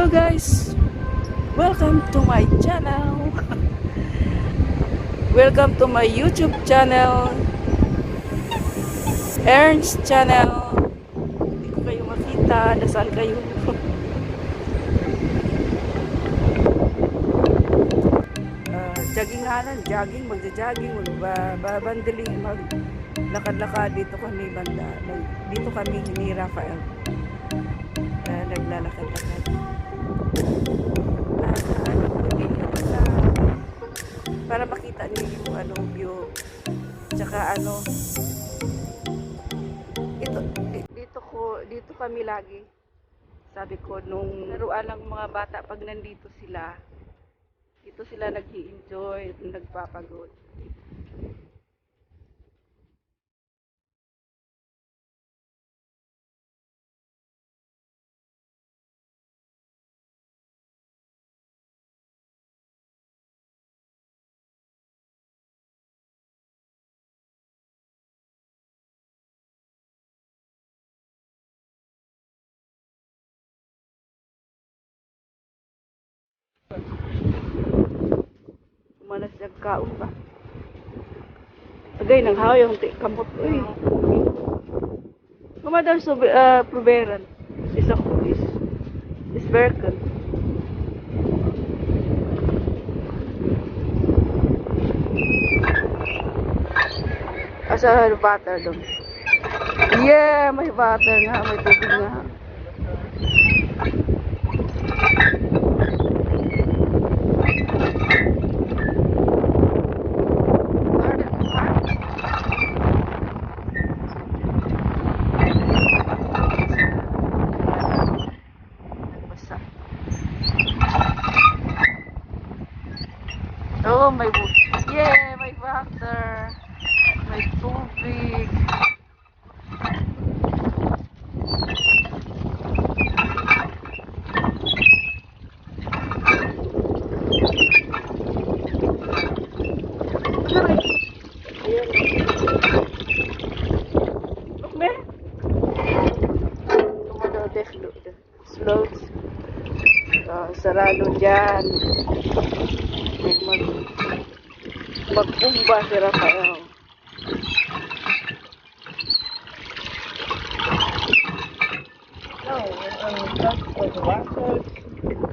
Hello guys, welcome to my channel. Welcome to my YouTube channel, Erns Channel. Hindi ko kayo makita, nasaan kayo? Jogging nga lang, magja-jogging, magbabandali, maglakad-lakad. Dito kami banda, dito kami ni Rafael. Naglalakad-lakad. Para makita niyo yung view. Tsaka dito kami lagi. Sabi ko nung laruan ng mga bata pag nandito sila, dito sila nag-i-enjoy, nagpapagod. Manas nagkaon ba? Agay nang hayang kamot. Uy. Kumadar so proberan. Isa ko is berken. Asa butter doon. Yeah, may butter nga, may tubig nga. Oh, may butter. May tubig. Look, man. Slows. Sarado dyan. Magbumba si Rafael.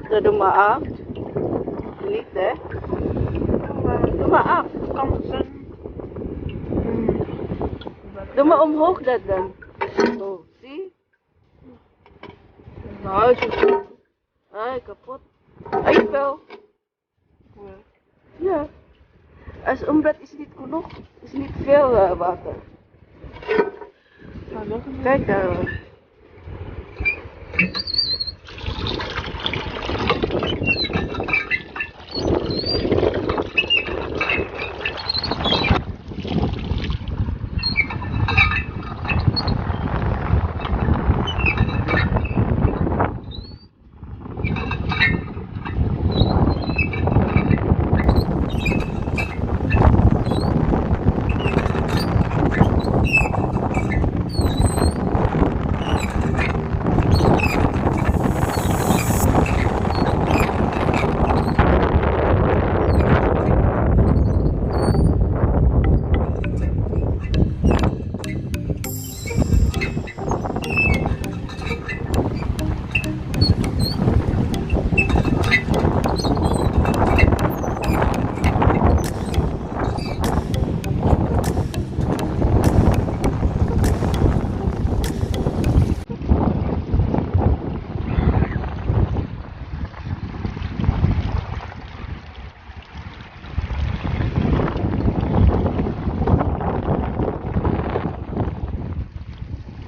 So dumaak. Init eh. Dumaak. Dumaumhok dadan. Oh, see? Ay, kapot. Ay, fell. Yeah. As umbrat is niet genoeg. Is niet veel water. Kijk daar.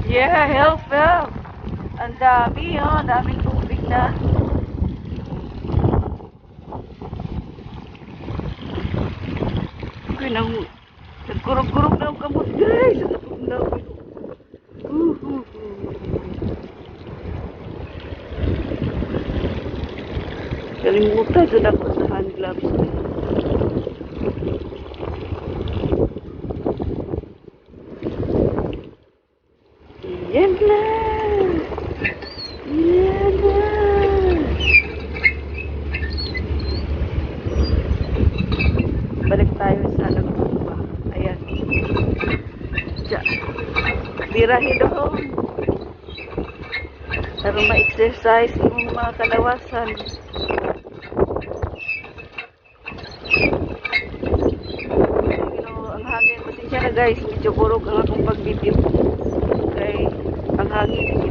Yeah, help. Ang dami, oh. Daming tubig na. Nagkurog-kurog na ang kamot, guys. Ang dami. Kalimutan doon ako sa hand gloves. Yan na. Tirahin doon. Para ma-exercise yung mga kalawasan. Pero ang hangin, pasensya na guys, medyo burog ang akong pag-video. Okay, ang hangin,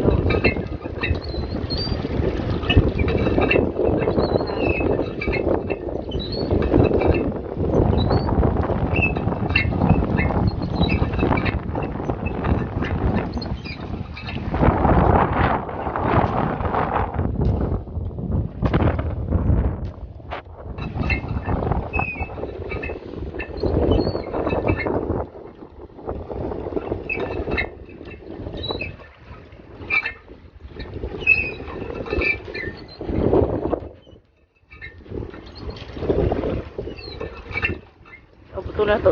ito na to,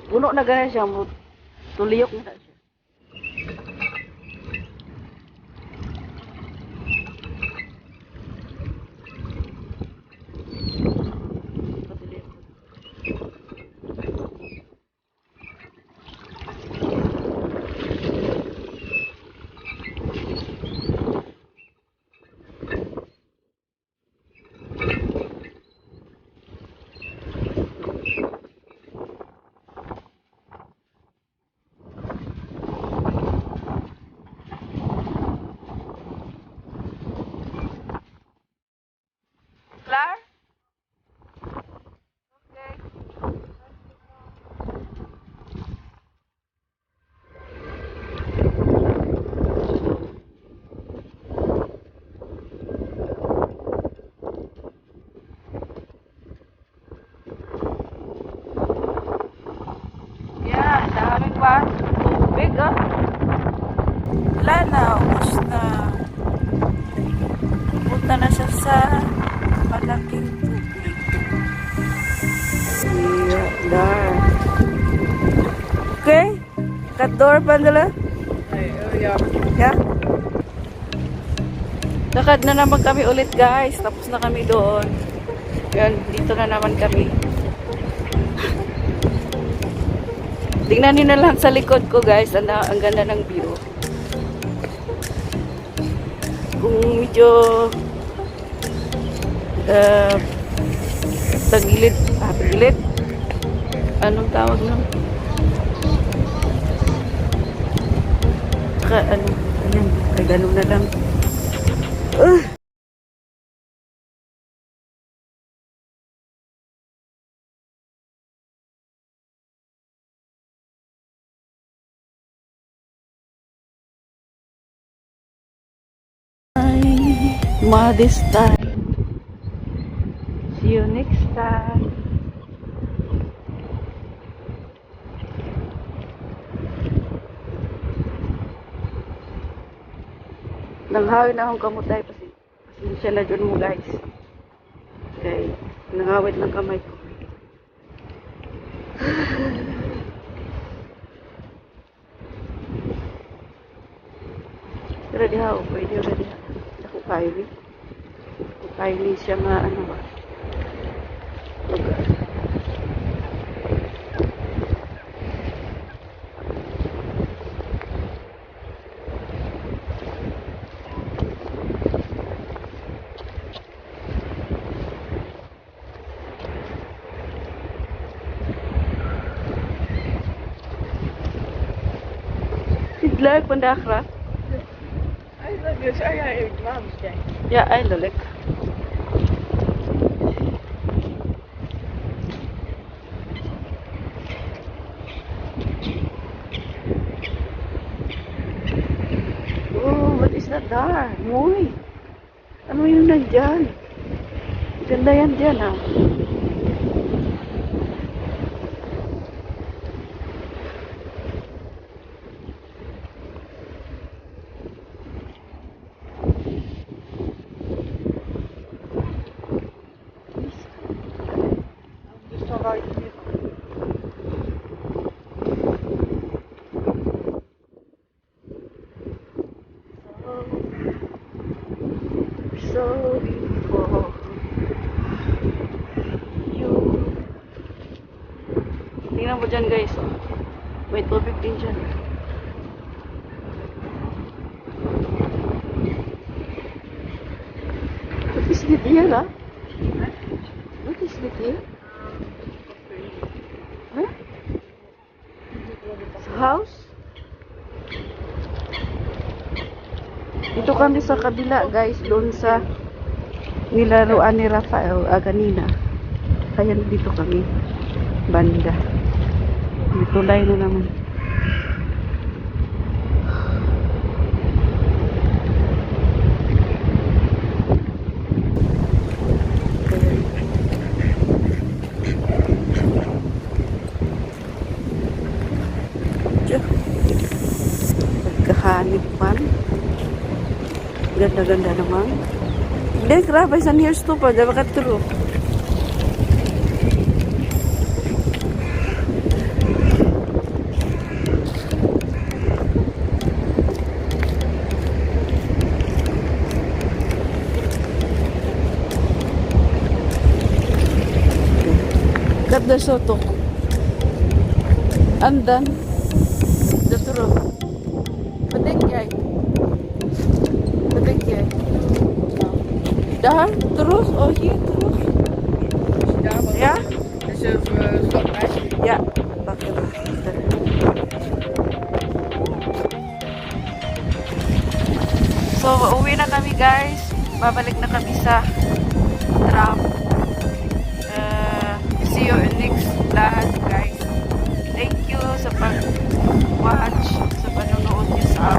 puno na gana siya, tuliyok na siya. Clar? Okay. Yeah, daming pa. Tubig ah. Wala na, ubos na. Punta na siya sa malaking tubig. Yeah, dar. Okay? Cut door pa nila? Yeah? Lakad na naman kami ulit guys. Tapos na kami doon. Yan, dito na naman kami. Tingnan niyo na lang sa likod ko guys. Ang ganda ng view. Kung medyo tagilid. Tagilid? Anong tawag nun? Ganun na lang. This time. See you next time. Nanghawi na akong kamutay. Pasensya na dyan mo guys. Okay. Nangawit ng kamay ko. Pero diha ako. Pwede ako diha. Ako kaili. Ako kaili siya nga ano ba. Lugar. Sidlag pandakra. Ja, eindelijk. Oh, what is that daar? Mooi. Ano yung nandyan? Ganda yan dyan ah. So beautiful. Tingnan mo dyan guys. May tubig din dyan. it here, ah? What is it here? Huh? House? Dito kami sa kabila, guys, doon sa nilaruan ni Rafael kanina. Kaya dito kami. Banda. May tulay na naman. Pagkahanip man. Ganda-ganda naman. Hindi, grabe. San years to pa. Dapat katuro. Ganda soto. Andan. Daturo. Patingkay. Patingkay. Daar, terus, oh hier, terus. Ja? Is er stopwijs? Ja, wacht even. So, uuwi na kami guys. Babalik na kami sa tram. See you in next vlog guys. Thank you sa pag-watch, sa panonood niyo sa